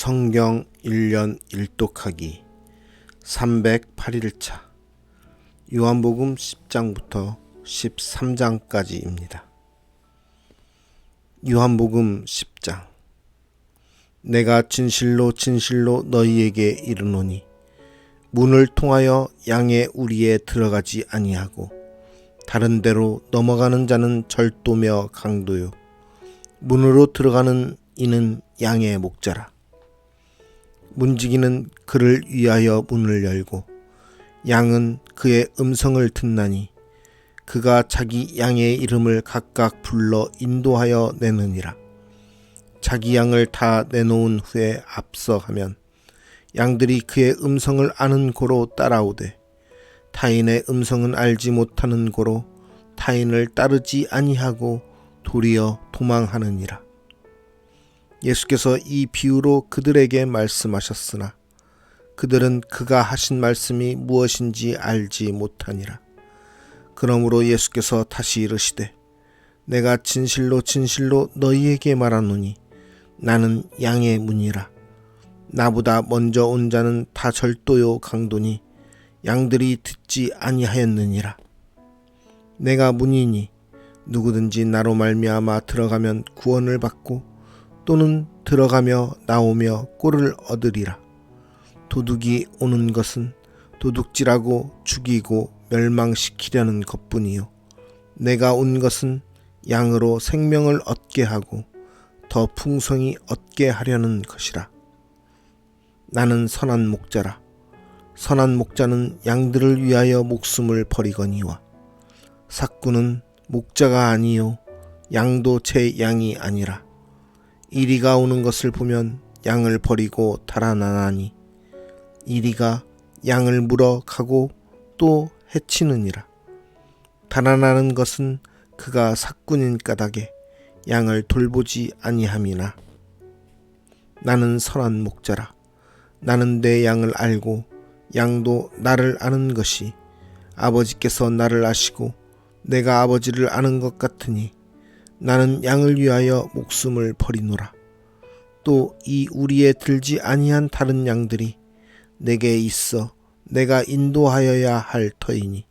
성경 1년 일독하기 308일차 요한복음 10장부터 13장까지입니다. 요한복음 10장. 내가 진실로 진실로 너희에게 이르노니 문을 통하여 양의 우리에 들어가지 아니하고 다른 데로 넘어가는 자는 절도며 강도요 문으로 들어가는 이는 양의 목자라. 문지기는 그를 위하여 문을 열고 양은 그의 음성을 듣나니 그가 자기 양의 이름을 각각 불러 인도하여 내느니라. 자기 양을 다 내놓은 후에 앞서가면 양들이 그의 음성을 아는 고로 따라오되 타인의 음성은 알지 못하는 고로 타인을 따르지 아니하고 도리어 도망하느니라. 예수께서 이 비유로 그들에게 말씀하셨으나 그들은 그가 하신 말씀이 무엇인지 알지 못하니라. 그러므로 예수께서 다시 이르시되 내가 진실로 진실로 너희에게 말하노니 나는 양의 문이라. 나보다 먼저 온 자는 다 절도요 강도니 양들이 듣지 아니하였느니라. 내가 문이니 누구든지 나로 말미암아 들어가면 구원을 받고 또는 들어가며 나오며 꼴을 얻으리라. 도둑이 오는 것은 도둑질하고 죽이고 멸망시키려는 것뿐이요 내가 온 것은 양으로 생명을 얻게 하고 더 풍성히 얻게 하려는 것이라. 나는 선한 목자라. 선한 목자는 양들을 위하여 목숨을 버리거니와 삭구는 목자가 아니요 양도 제 양이 아니라. 이리가 오는 것을 보면 양을 버리고 달아나나니 이리가 양을 물어 가고 또 해치느니라. 달아나는 것은 그가 삭군인 까닭에 양을 돌보지 아니함이나. 나는 선한 목자라. 나는 내 양을 알고 양도 나를 아는 것이 아버지께서 나를 아시고 내가 아버지를 아는 것 같으니 나는 양을 위하여 목숨을 버리노라. 또 이 우리에 들지 아니한 다른 양들이 내게 있어 내가 인도하여야 할 터이니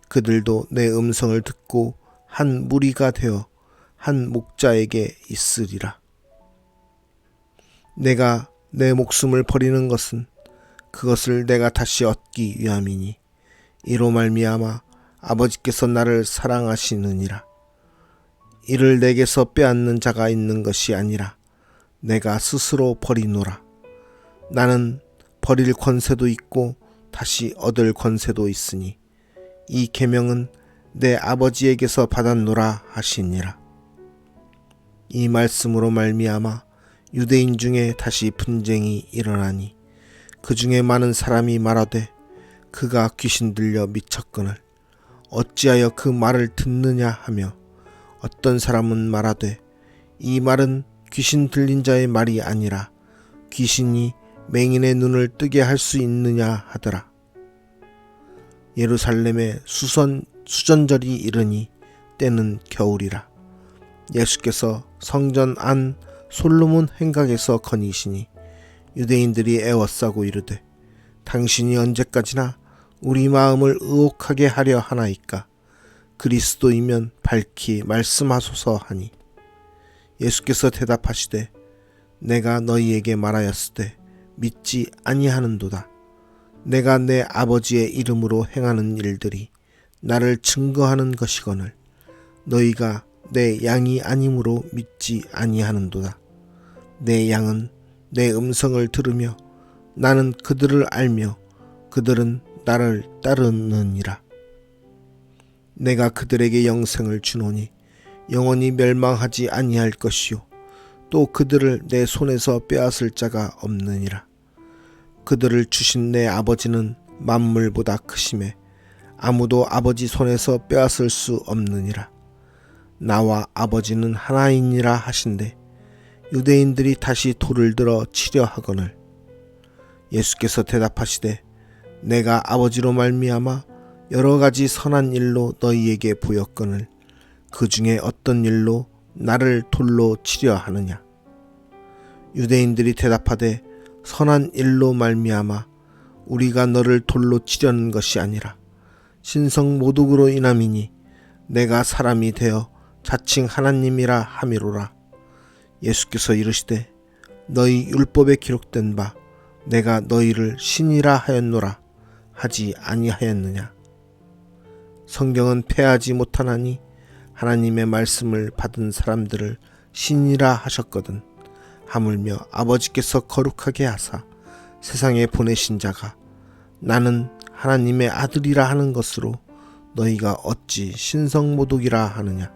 그들도 내 음성을 듣고 한 무리가 되어 한 목자에게 있으리라. 내가 내 목숨을 버리는 것은 그것을 내가 다시 얻기 위함이니 이로 말미암아 아버지께서 나를 사랑하시느니라. 이를 내게서 빼앗는 자가 있는 것이 아니라 내가 스스로 버리노라. 나는 버릴 권세도 있고 다시 얻을 권세도 있으니 이 계명은 내 아버지에게서 받았노라 하시니라. 이 말씀으로 말미암아 유대인 중에 다시 분쟁이 일어나니 그 중에 많은 사람이 말하되 그가 귀신 들려 미쳤거늘 어찌하여 그 말을 듣느냐 하며 어떤 사람은 말하되 이 말은 귀신 들린 자의 말이 아니라 귀신이 맹인의 눈을 뜨게 할 수 있느냐 하더라. 예루살렘에 수전절이 이르니 때는 겨울이라. 예수께서 성전 안 솔로몬 행각에서 거니시니 유대인들이 애워싸고 이르되 당신이 언제까지나 우리 마음을 의혹하게 하려 하나이까. 그리스도이면 밝히 말씀하소서 하니 예수께서 대답하시되 내가 너희에게 말하였으되 믿지 아니하는도다. 내가 내 아버지의 이름으로 행하는 일들이 나를 증거하는 것이거늘 너희가 내 양이 아니므로 믿지 아니하는도다. 내 양은 내 음성을 들으며 나는 그들을 알며 그들은 나를 따르느니라. 내가 그들에게 영생을 주노니 영원히 멸망하지 아니할 것이요 또 그들을 내 손에서 빼앗을 자가 없느니라. 그들을 주신 내 아버지는 만물보다 크심에 아무도 아버지 손에서 빼앗을 수 없느니라. 나와 아버지는 하나이니라 하신대 유대인들이 다시 돌을 들어 치려 하거늘 예수께서 대답하시되 내가 아버지로 말미암아 여러 가지 선한 일로 너희에게 보였거늘 그 중에 어떤 일로 나를 돌로 치려 하느냐. 유대인들이 대답하되 선한 일로 말미암아 우리가 너를 돌로 치려는 것이 아니라 신성 모독으로 인함이니 내가 사람이 되어 자칭 하나님이라 함이로라. 예수께서 이르시되 너희 율법에 기록된 바 내가 너희를 신이라 하였노라 하지 아니하였느냐. 성경은 패하지 못하나니 하나님의 말씀을 받은 사람들을 신이라 하셨거든. 하물며 아버지께서 거룩하게 하사 세상에 보내신 자가 나는 하나님의 아들이라 하는 것으로 너희가 어찌 신성모독이라 하느냐.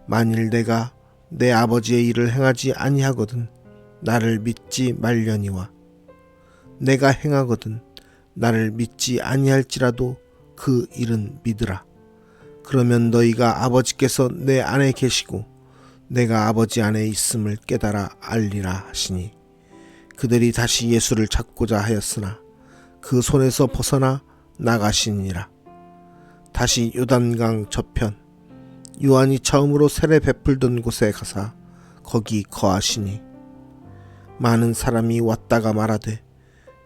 만일 내가 내 아버지의 일을 행하지 아니하거든 나를 믿지 말려니와 내가 행하거든 나를 믿지 아니할지라도 그 일은 믿으라. 그러면 너희가 아버지께서 내 안에 계시고 내가 아버지 안에 있음을 깨달아 알리라 하시니 그들이 다시 예수를 잡고자 하였으나 그 손에서 벗어나 나가시니라. 다시 요단강 저편 요한이 처음으로 세례 베풀던 곳에 가사 거기 거하시니 많은 사람이 왔다가 말하되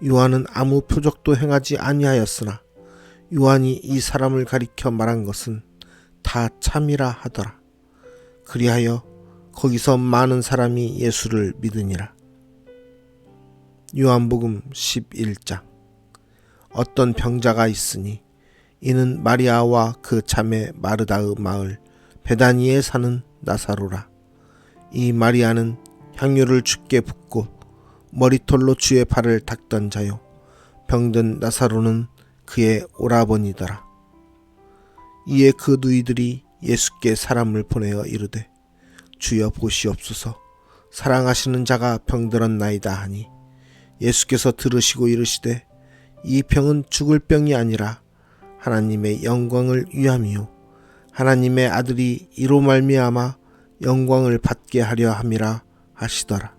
요한은 아무 표적도 행하지 아니하였으나 요한이 이 사람을 가리켜 말한 것은 다 참이라 하더라. 그리하여 거기서 많은 사람이 예수를 믿으니라. 요한복음 11장. 어떤 병자가 있으니 이는 마리아와 그 자매 마르다의 마을 베다니에 사는 나사로라. 이 마리아는 향유를 주께 붓고 머리털로 주의 발을 닦던 자요 병든 나사로는 그의 오라버니더라. 이에 그 누이들이 예수께 사람을 보내어 이르되 주여 보시옵소서 사랑하시는 자가 병들었나이다 하니 예수께서 들으시고 이르시되 이 병은 죽을 병이 아니라 하나님의 영광을 위함이요 하나님의 아들이 이로 말미암아 영광을 받게 하려 함이라 하시더라.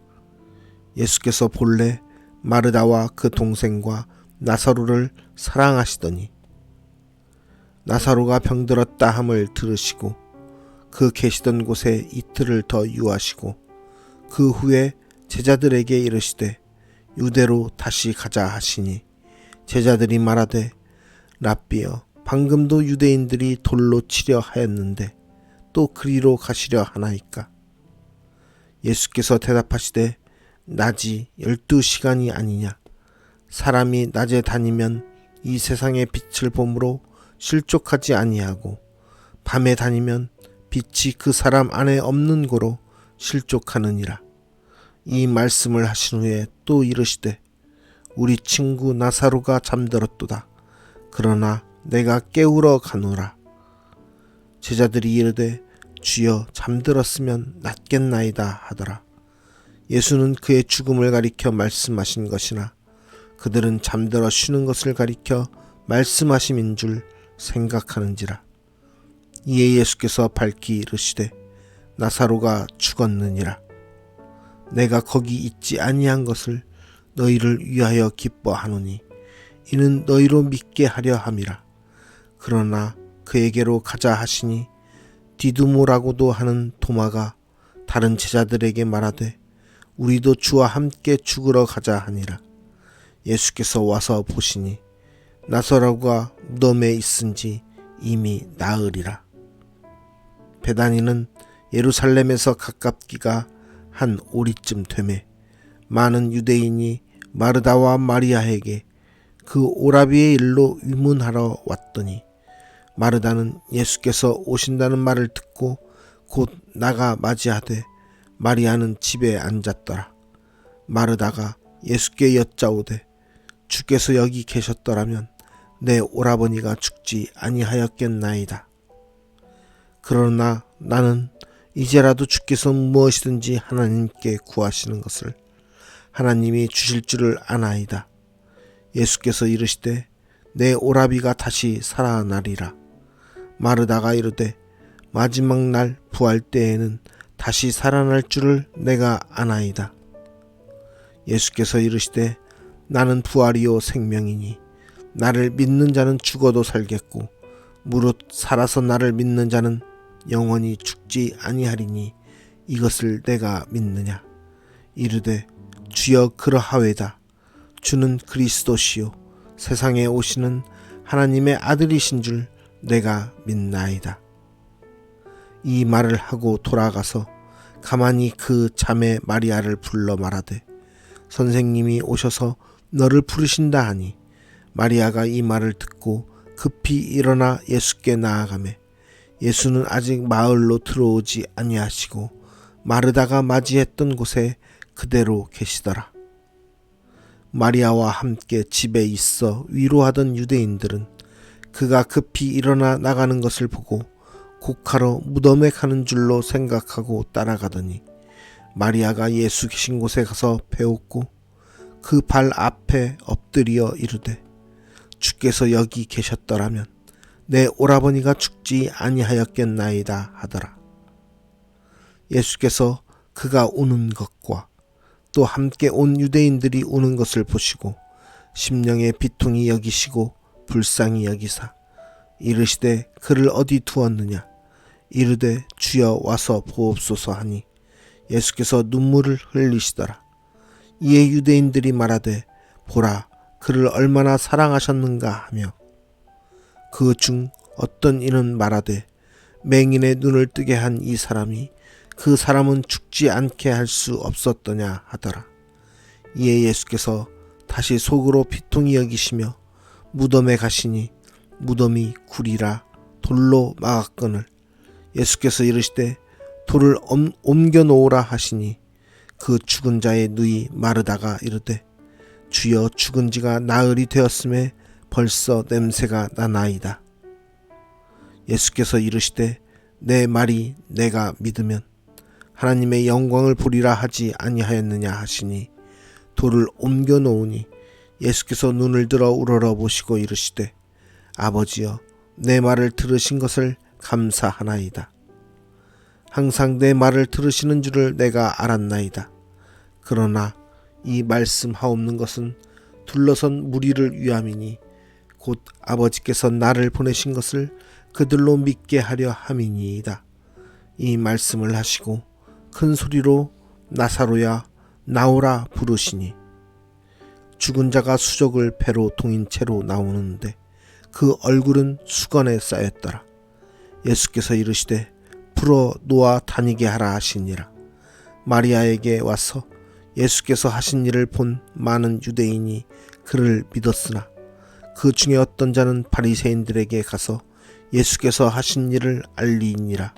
예수께서 본래 마르다와 그 동생과 나사로를 사랑하시더니 나사로가 병들었다 함을 들으시고 그 계시던 곳에 이틀을 더 유하시고 그 후에 제자들에게 이르시되 유대로 다시 가자 하시니 제자들이 말하되 랍비여 방금도 유대인들이 돌로 치려 하였는데 또 그리로 가시려 하나이까. 예수께서 대답하시되 낮이 12시간이 아니냐. 사람이 낮에 다니면 이 세상의 빛을 보므로 실족하지 아니하고 밤에 다니면 빛이 그 사람 안에 없는 고로 실족하느니라. 이 말씀을 하신 후에 또 이르시되 우리 친구 나사로가 잠들었도다. 그러나 내가 깨우러 가노라. 제자들이 이르되 주여 잠들었으면 낫겠나이다 하더라. 예수는 그의 죽음을 가리켜 말씀하신 것이나 그들은 잠들어 쉬는 것을 가리켜 말씀하심인 줄 생각하는지라. 이에 예수께서 밝히 이르시되 나사로가 죽었느니라. 내가 거기 있지 아니한 것을 너희를 위하여 기뻐하노니 이는 너희로 믿게 하려 함이라. 그러나 그에게로 가자 하시니 디두모라고도 하는 도마가 다른 제자들에게 말하되 우리도 주와 함께 죽으러 가자 하니라. 예수께서 와서 보시니 나사로가 무덤에 있은지 이미 나으리라. 베다니는 예루살렘에서 가깝기가 한 오리쯤 되매 많은 유대인이 마르다와 마리아에게 그 오라비의 일로 위문하러 왔더니 마르다는 예수께서 오신다는 말을 듣고 곧 나가 맞이하되 마리아는 집에 앉았더라. 마르다가 예수께 여짜오되 주께서 여기 계셨더라면 내 오라버니가 죽지 아니하였겠나이다. 그러나 나는 이제라도 주께서 무엇이든지 하나님께 구하시는 것을 하나님이 주실 줄을 아나이다. 예수께서 이르시되 내 오라비가 다시 살아나리라. 마르다가 이르되 마지막 날 부활 때에는 다시 살아날 줄을 내가 아나이다. 예수께서 이르시되 나는 부활이요 생명이니 나를 믿는 자는 죽어도 살겠고 무릇 살아서 나를 믿는 자는 영원히 죽지 아니하리니 이것을 내가 믿느냐. 이르되 주여 그러하외다. 주는 그리스도시요 세상에 오시는 하나님의 아들이신 줄 내가 믿나이다. 이 말을 하고 돌아가서 가만히 그 자매 마리아를 불러 말하되 선생님이 오셔서 너를 부르신다 하니 마리아가 이 말을 듣고 급히 일어나 예수께 나아가매 예수는 아직 마을로 들어오지 아니하시고 마르다가 맞이했던 곳에 그대로 계시더라. 마리아와 함께 집에 있어 위로하던 유대인들은 그가 급히 일어나 나가는 것을 보고 곡하러 무덤에 가는 줄로 생각하고 따라가더니 마리아가 예수 계신 곳에 가서 배웠고 그 발 앞에 엎드려 이르되 주께서 여기 계셨더라면 내 오라버니가 죽지 아니하였겠나이다 하더라. 예수께서 그가 우는 것과 또 함께 온 유대인들이 우는 것을 보시고 심령의 비통이 여기시고 불쌍히 여기사 이르시되 그를 어디 두었느냐 이르되 주여 와서 보옵소서 하니 예수께서 눈물을 흘리시더라. 이에 유대인들이 말하되 보라 그를 얼마나 사랑하셨는가 하며 그 중 어떤 이는 말하되 맹인의 눈을 뜨게 한 이 사람이 그 사람은 죽지 않게 할 수 없었더냐 하더라. 이에 예수께서 다시 속으로 비통히 여기시며 무덤에 가시니 무덤이 굴이라 돌로 막았거늘 예수께서 이르시되 돌을 옮겨 놓으라 하시니 그 죽은 자의 누이 마르다가 이르되 주여 죽은 지가 나흘이 되었음에 벌써 냄새가 나나이다. 예수께서 이르시되 내 말이 내가 믿으면 하나님의 영광을 보리라 하지 아니하였느냐 하시니 돌을 옮겨 놓으니 예수께서 눈을 들어 우러러 보시고 이르시되 아버지여 내 말을 들으신 것을 감사하나이다. 항상 내 말을 들으시는 줄을 내가 알았나이다. 그러나 이 말씀하옵는 것은 둘러선 무리를 위함이니 곧 아버지께서 나를 보내신 것을 그들로 믿게 하려 함이니이다. 이 말씀을 하시고 큰 소리로 나사로야 나오라 부르시니 죽은 자가 수족을 배로 동인 채로 나오는데 그 얼굴은 수건에 쌓였더라. 예수께서 이르시되 풀어 놓아 다니게 하라 하시니라. 마리아에게 와서 예수께서 하신 일을 본 많은 유대인이 그를 믿었으나 그 중에 어떤 자는 바리새인들에게 가서 예수께서 하신 일을 알리니라.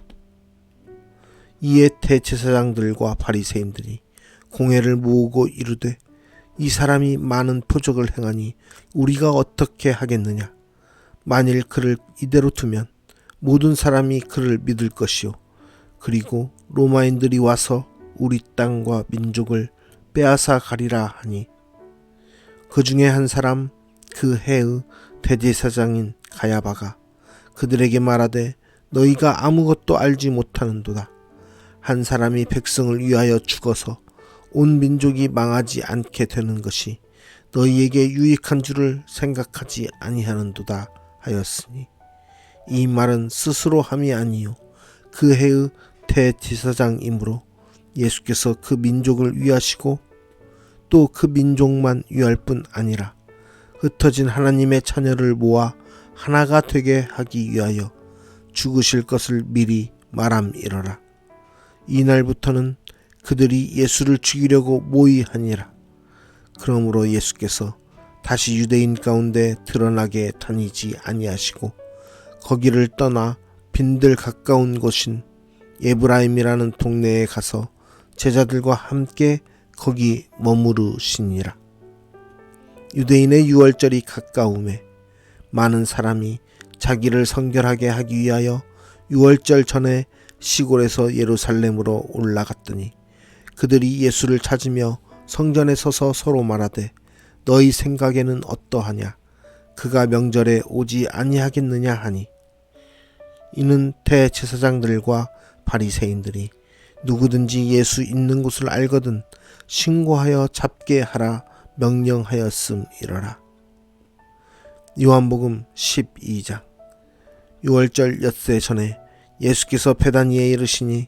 이에 대제사장들과 바리새인들이 공회를 모으고 이르되 이 사람이 많은 표적을 행하니 우리가 어떻게 하겠느냐. 만일 그를 이대로 두면 모든 사람이 그를 믿을 것이요 그리고 로마인들이 와서 우리 땅과 민족을 빼앗아 가리라 하니 그 중에 한 사람 그 해의 대제사장인 가야바가 그들에게 말하되 너희가 아무것도 알지 못하는도다. 한 사람이 백성을 위하여 죽어서 온 민족이 망하지 않게 되는 것이 너희에게 유익한 줄을 생각하지 아니하는도다 하였으니 이 말은 스스로 함이 아니요 그 해의 대제사장이므로 예수께서 그 민족을 위하시고 또 그 민족만 위할 뿐 아니라 흩어진 하나님의 자녀를 모아 하나가 되게 하기 위하여 죽으실 것을 미리 말함이러라. 이날부터는 그들이 예수를 죽이려고 모의하니라. 그러므로 예수께서 다시 유대인 가운데 드러나게 다니지 아니하시고 거기를 떠나 빈들 가까운 곳인 에브라임이라는 동네에 가서 제자들과 함께 거기 머무르시니라. 유대인의 유월절이 가까우매 많은 사람이 자기를 성결하게 하기 위하여 유월절 전에 시골에서 예루살렘으로 올라갔더니 그들이 예수를 찾으며 성전에 서서 서로 말하되 너희 생각에는 어떠하냐 그가 명절에 오지 아니하겠느냐 하니 이는 대제사장들과 바리새인들이 누구든지 예수 있는 곳을 알거든 신고하여 잡게 하라 명령하였음이러라. 요한복음 12장. 유월절 엿새 전에 예수께서 베다니에 이르시니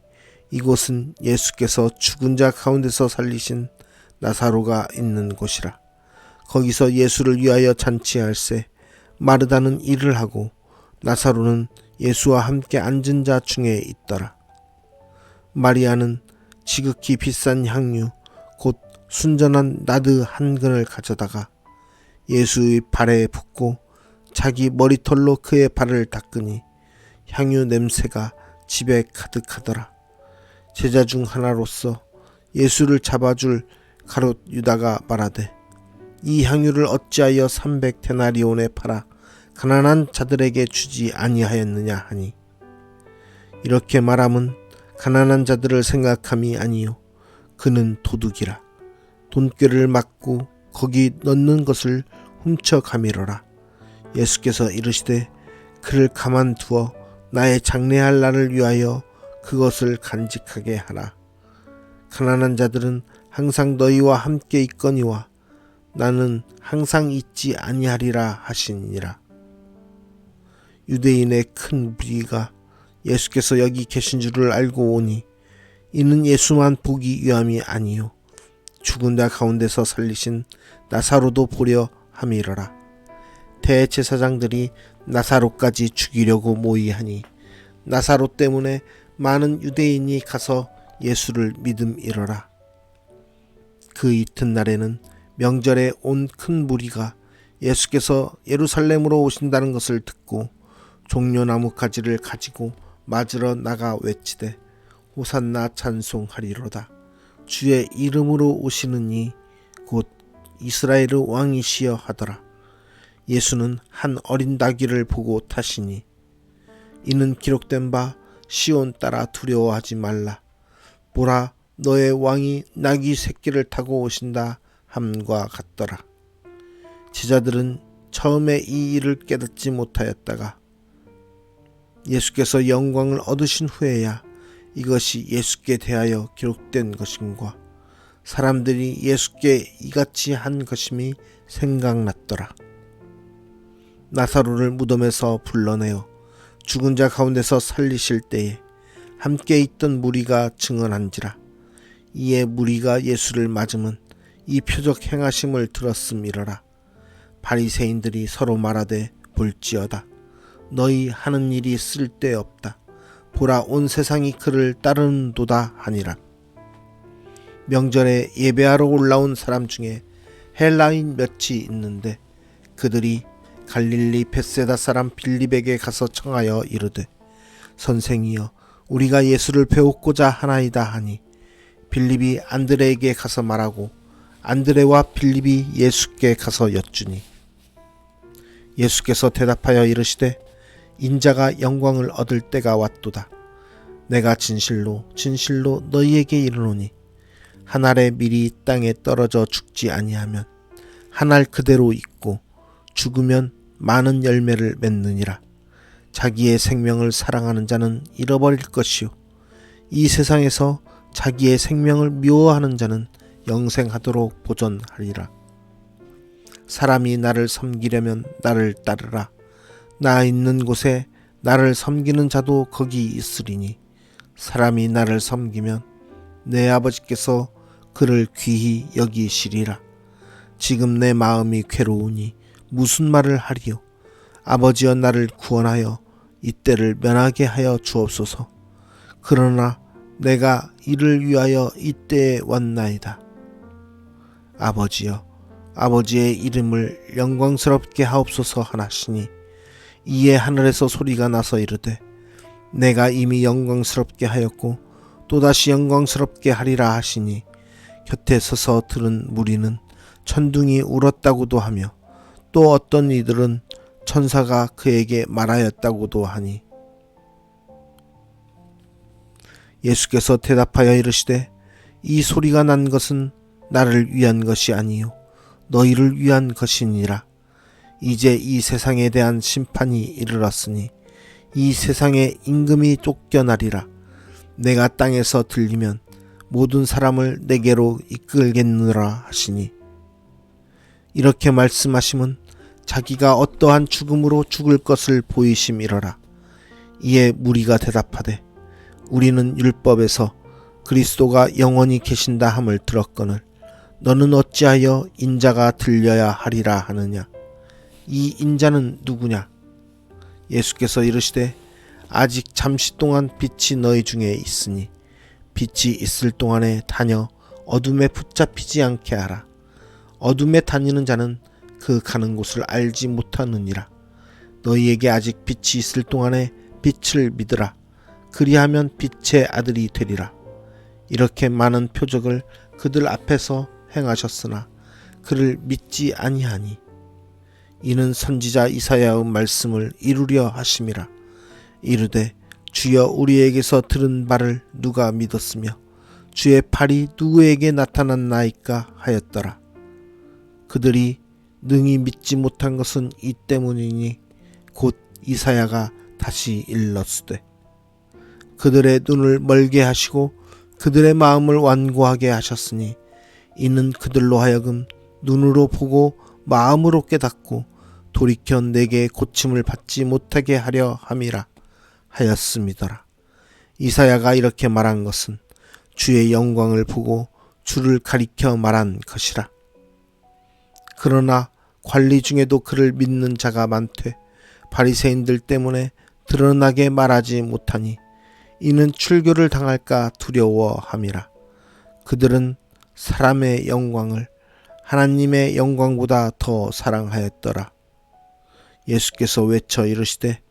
이곳은 예수께서 죽은 자 가운데서 살리신 나사로가 있는 곳이라. 거기서 예수를 위하여 잔치할세 마르다는 일을 하고 나사로는 예수와 함께 앉은 자 중에 있더라. 마리아는 지극히 비싼 향유 곧 순전한 나드 한 근을 가져다가 예수의 발에 붓고 자기 머리털로 그의 발을 닦으니 향유 냄새가 집에 가득하더라. 제자 중 하나로서 예수를 잡아줄 가롯 유다가 말하되 이 향유를 어찌하여 300데나리온에 팔아 가난한 자들에게 주지 아니하였느냐 하니, 이렇게 말함은 가난한 자들을 생각함이 아니요 그는 도둑이라. 돈꾀를 막고 거기 넣는 것을 훔쳐 가미러라. 예수께서 이르시되 그를 가만두어 나의 장례할 날을 위하여 그것을 간직하게 하라. 가난한 자들은 항상 너희와 함께 있거니와 나는 항상 있지 아니하리라 하시니라. 유대인의 큰 무리가 예수께서 여기 계신 줄을 알고 오니 이는 예수만 보기 위함이 아니요 죽은 자 가운데서 살리신 나사로도 보려 함이러라. 대제사장들이 나사로까지 죽이려고 모의하니 나사로 때문에 많은 유대인이 가서 예수를 믿음이러라. 그 이튿날에는 명절에 온 큰 무리가 예수께서 예루살렘으로 오신다는 것을 듣고 종려나무 가지를 가지고 맞으러 나가 외치되 호산나 찬송하리로다. 주의 이름으로 오시는 이 곧 이스라엘의 왕이시여 하더라. 예수는 한 어린 나귀를 보고 타시니 이는 기록된 바 시온 따라 두려워하지 말라. 보라 너의 왕이 나귀 새끼를 타고 오신다 함과 같더라. 제자들은 처음에 이 일을 깨닫지 못하였다가 예수께서 영광을 얻으신 후에야 이것이 예수께 대하여 기록된 것임과 사람들이 예수께 이같이 한 것임이 생각났더라. 나사로를 무덤에서 불러내어 죽은 자 가운데서 살리실 때에 함께 있던 무리가 증언한지라. 이에 무리가 예수를 맞으면 이 표적 행하심을 들었음이러라. 바리새인들이 서로 말하되 볼지어다. 너희 하는 일이 쓸데없다. 보라 온 세상이 그를 따르는도다 하니라. 명절에 예배하러 올라온 사람 중에 헬라인 몇이 있는데 그들이 갈릴리 벳세다 사람 빌립에게 가서 청하여 이르되 선생이여 우리가 예수를 배우고자 하나이다 하니 빌립이 안드레에게 가서 말하고 안드레와 빌립이 예수께 가서 여쭈니 예수께서 대답하여 이르시되 인자가 영광을 얻을 때가 왔도다. 내가 진실로 진실로 너희에게 이르노니 한 알의 밀이 땅에 떨어져 죽지 아니하면 한 알 그대로 있고 죽으면 많은 열매를 맺느니라. 자기의 생명을 사랑하는 자는 잃어버릴 것이요 이 세상에서 자기의 생명을 미워하는 자는 영생하도록 보존하리라. 사람이 나를 섬기려면 나를 따르라. 나 있는 곳에 나를 섬기는 자도 거기 있으리니 사람이 나를 섬기면 내 아버지께서 그를 귀히 여기시리라. 지금 내 마음이 괴로우니 무슨 말을 하리요. 아버지여 나를 구원하여 이때를 면하게 하여 주옵소서. 그러나 내가 이를 위하여 이때에 왔나이다. 아버지여 아버지의 이름을 영광스럽게 하옵소서 하나시니 이에 하늘에서 소리가 나서 이르되 내가 이미 영광스럽게 하였고 또다시 영광스럽게 하리라 하시니 곁에 서서 들은 무리는 천둥이 울었다고도 하며 또 어떤 이들은 천사가 그에게 말하였다고도 하니 예수께서 대답하여 이르시되 이 소리가 난 것은 나를 위한 것이 아니요 너희를 위한 것이니라. 이제 이 세상에 대한 심판이 이르렀으니 이 세상의 임금이 쫓겨나리라. 내가 땅에서 들리면 모든 사람을 내게로 이끌겠느라 하시니 이렇게 말씀하심은 자기가 어떠한 죽음으로 죽을 것을 보이심이러라. 이에 무리가 대답하되 우리는 율법에서 그리스도가 영원히 계신다 함을 들었거늘 너는 어찌하여 인자가 들려야 하리라 하느냐. 이 인자는 누구냐? 예수께서 이르시되 아직 잠시 동안 빛이 너희 중에 있으니 빛이 있을 동안에 다녀 어둠에 붙잡히지 않게 하라. 어둠에 다니는 자는 그 가는 곳을 알지 못하느니라. 너희에게 아직 빛이 있을 동안에 빛을 믿으라. 그리하면 빛의 아들이 되리라. 이렇게 많은 표적을 그들 앞에서 행하셨으나 그를 믿지 아니하니 이는 선지자 이사야의 말씀을 이루려 하심이라. 이르되 주여 우리에게서 들은 바를 누가 믿었으며 주의 팔이 누구에게 나타났나이까 하였더라. 그들이 능히 믿지 못한 것은 이 때문이니 곧 이사야가 다시 일렀으되 그들의 눈을 멀게 하시고 그들의 마음을 완고하게 하셨으니 이는 그들로 하여금 눈으로 보고 마음으로 깨닫고 돌이켜 내게 고침을 받지 못하게 하려 함이라 하였음이더라. 이사야가 이렇게 말한 것은 주의 영광을 보고 주를 가리켜 말한 것이라. 그러나 관리 중에도 그를 믿는 자가 많되 바리새인들 때문에 드러나게 말하지 못하니 이는 출교를 당할까 두려워함이라. 그들은 사람의 영광을 하나님의 영광보다 더 사랑하였더라. 예수께서 외쳐 이르시되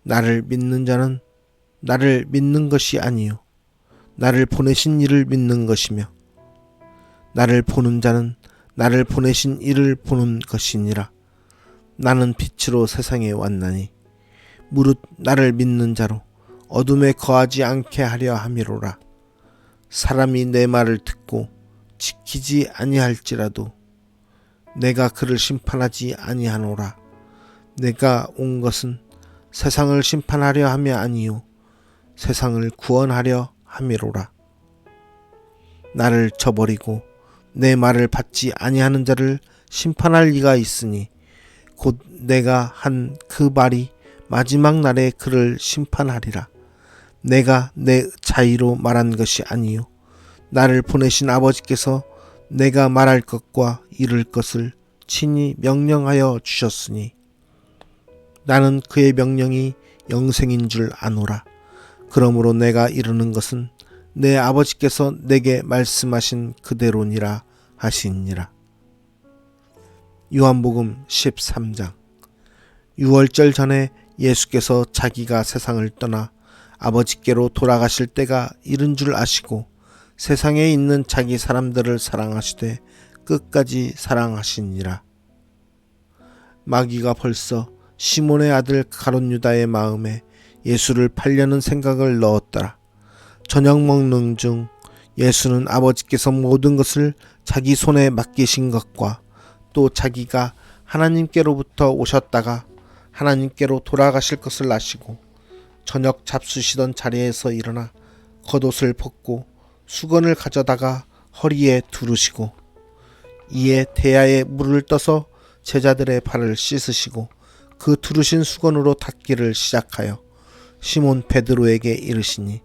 나를 믿는 자는 나를 믿는 것이 아니요 나를 보내신 이를 믿는 것이며 나를 보는 자는 나를 보내신 이를 보는 것이니라. 나는 빛으로 세상에 왔나니 무릇 나를 믿는 자로 어둠에 거하지 않게 하려 함이로라. 사람이 내 말을 듣고 지키지 아니할지라도 내가 그를 심판하지 아니하노라. 내가 온 것은 세상을 심판하려 함이 아니요 세상을 구원하려 함이로라. 나를 저버리고 내 말을 받지 아니하는 자를 심판할 리가 있으니 곧 내가 한 그 말이 마지막 날에 그를 심판하리라. 내가 내 자의로 말한 것이 아니요 나를 보내신 아버지께서 내가 말할 것과 이룰 것을 친히 명령하여 주셨으니 나는 그의 명령이 영생인 줄 아노라. 그러므로 내가 이르는 것은 내 아버지께서 내게 말씀하신 그대로니라 하시니라. 요한복음 13장. 유월절 전에 예수께서 자기가 세상을 떠나 아버지께로 돌아가실 때가 이른 줄 아시고 세상에 있는 자기 사람들을 사랑하시되 끝까지 사랑하시니라. 마귀가 벌써 시몬의 아들 가룟 유다의 마음에 예수를 팔려는 생각을 넣었더라. 저녁 먹는 중 예수는 아버지께서 모든 것을 자기 손에 맡기신 것과 또 자기가 하나님께로부터 오셨다가 하나님께로 돌아가실 것을 아시고 저녁 잡수시던 자리에서 일어나 겉옷을 벗고 수건을 가져다가 허리에 두르시고 이에 대야에 물을 떠서 제자들의 발을 씻으시고 그 두르신 수건으로 닦기를 시작하여 시몬 베드로에게 이르시니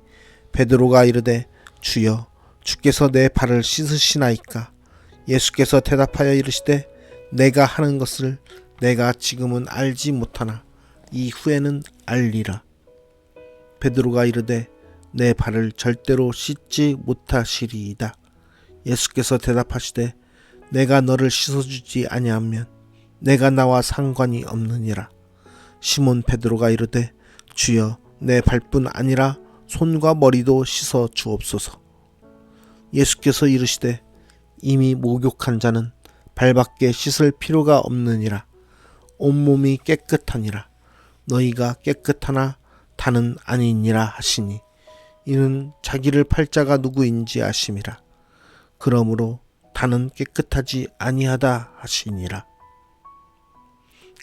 베드로가 이르되 주여 주께서 내 발을 씻으시나이까. 예수께서 대답하여 이르시되 내가 하는 것을 내가 지금은 알지 못하나 이후에는 알리라. 베드로가 이르되 내 발을 절대로 씻지 못하시리이다. 예수께서 대답하시되 내가 너를 씻어주지 아니하면 내가 나와 상관이 없느니라. 시몬 베드로가 이르되 주여 내 발뿐 아니라 손과 머리도 씻어 주옵소서. 예수께서 이르시되 이미 목욕한 자는 발밖에 씻을 필요가 없느니라. 온몸이 깨끗하니라. 너희가 깨끗하나 다는 아니니라 하시니 이는 자기를 팔 자가 누구인지 아심이라. 그러므로 다는 깨끗하지 아니하다 하시니라.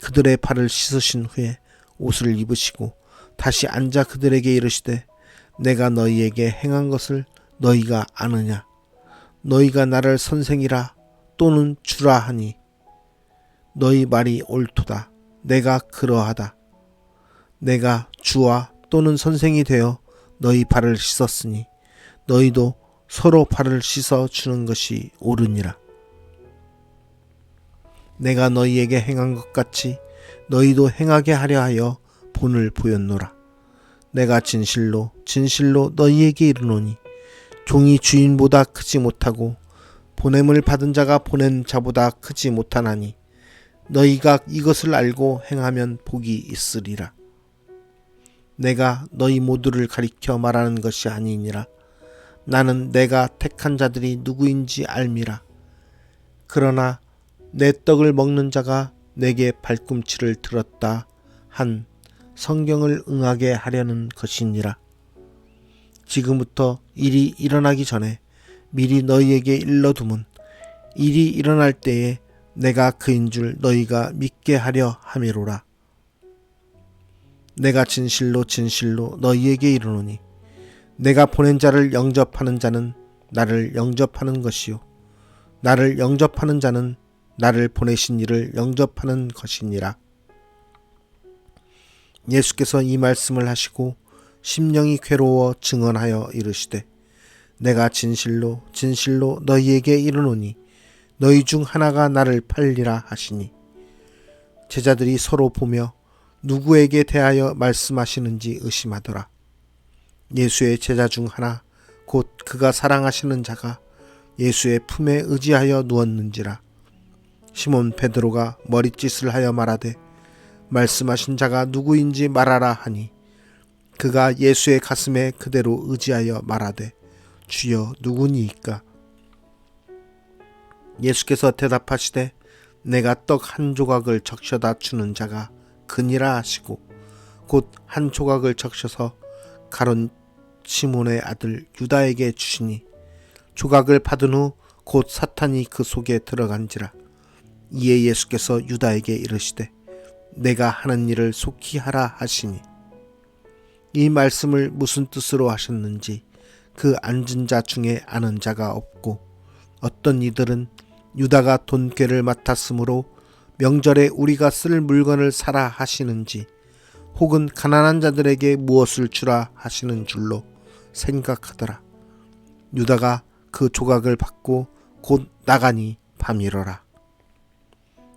그들의 발을 씻으신 후에 옷을 입으시고 다시 앉아 그들에게 이르시되 내가 너희에게 행한 것을 너희가 아느냐. 너희가 나를 선생이라 또는 주라 하니 너희 말이 옳도다. 내가 그러하다. 내가 주와 또는 선생이 되어 너희 발을 씻었으니 너희도 서로 발을 씻어 주는 것이 옳으니라. 내가 너희에게 행한 것 같이 너희도 행하게 하려 하여 본을 보였노라. 내가 진실로 진실로 너희에게 이르노니 종이 주인보다 크지 못하고 보냄을 받은 자가 보낸 자보다 크지 못하나니 너희가 이것을 알고 행하면 복이 있으리라. 내가 너희 모두를 가리켜 말하는 것이 아니니라. 나는 내가 택한 자들이 누구인지 알미라. 그러나 내 떡을 먹는 자가 내게 발꿈치를 들었다 한 성경을 응하게 하려는 것이니라. 지금부터 일이 일어나기 전에 미리 너희에게 일러두면 일이 일어날 때에 내가 그인 줄 너희가 믿게 하려 함이로라. 내가 진실로 진실로 너희에게 이르노니 내가 보낸 자를 영접하는 자는 나를 영접하는 것이요 나를 영접하는 자는 나를 보내신 이를 영접하는 것이니라. 예수께서 이 말씀을 하시고 심령이 괴로워 증언하여 이르시되 내가 진실로 진실로 너희에게 이르노니 너희 중 하나가 나를 팔리라 하시니 제자들이 서로 보며 누구에게 대하여 말씀하시는지 의심하더라. 예수의 제자 중 하나 곧 그가 사랑하시는 자가 예수의 품에 의지하여 누웠는지라. 시몬 베드로가 머릿짓을 하여 말하되 말씀하신 자가 누구인지 말하라 하니 그가 예수의 가슴에 그대로 의지하여 말하되 주여 누구니이까? 예수께서 대답하시되 내가 떡 한 조각을 적셔다 주는 자가 그니라 하시고 곧 한 조각을 적셔서 가룟 시몬의 아들 유다에게 주시니 조각을 받은 후 곧 사탄이 그 속에 들어간지라. 이에 예수께서 유다에게 이르시되 내가 하는 일을 속히 하라 하시니 이 말씀을 무슨 뜻으로 하셨는지 그 앉은 자 중에 아는 자가 없고 어떤 이들은 유다가 돈꾀를 맡았으므로 명절에 우리가 쓸 물건을 사라 하시는지 혹은 가난한 자들에게 무엇을 주라 하시는 줄로 생각하더라. 유다가 그 조각을 받고 곧 나가니 밤이러라.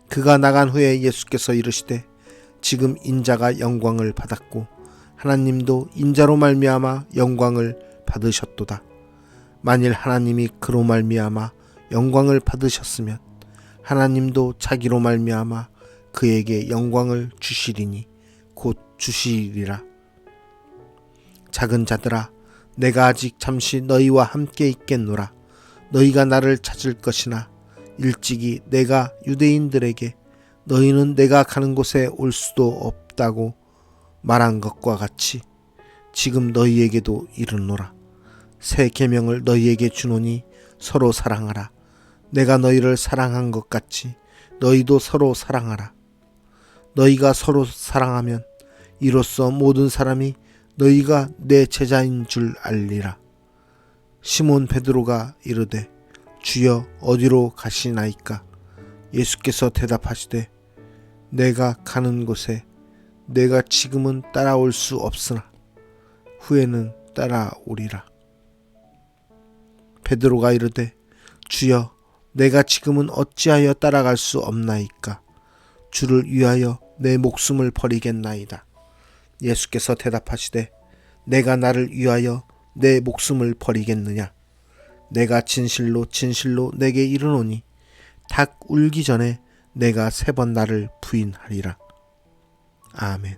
그가 나간 후에 예수께서 이르시되 지금 인자가 영광을 받았고 하나님도 인자로 말미암아 영광을 받으셨도다. 만일 하나님이 그로 말미암아 영광을 받으셨으면 하나님도 자기로 말미암아 그에게 영광을 주시리니 곧 주시리라. 작은 자들아 내가 아직 잠시 너희와 함께 있겠노라. 너희가 나를 찾을 것이나 일찍이 내가 유대인들에게 너희는 내가 가는 곳에 올 수도 없다고 말한 것과 같이 지금 너희에게도 이르노라. 새 계명을 너희에게 주노니 서로 사랑하라. 내가 너희를 사랑한 것 같이 너희도 서로 사랑하라. 너희가 서로 사랑하면 이로써 모든 사람이 너희가 내 제자인 줄 알리라. 시몬 베드로가 이르되 주여 어디로 가시나이까? 예수께서 대답하시되 내가 가는 곳에 내가 지금은 따라올 수 없으나 후에는 따라오리라. 베드로가 이르되 주여 내가 지금은 어찌하여 따라갈 수 없나이까? 주를 위하여 내 목숨을 버리겠나이다. 예수께서 대답하시되 내가 나를 위하여 내 목숨을 버리겠느냐? 내가 진실로 진실로 내게 이르노니 닭 울기 전에 내가 3번 나를 부인하리라. 아멘.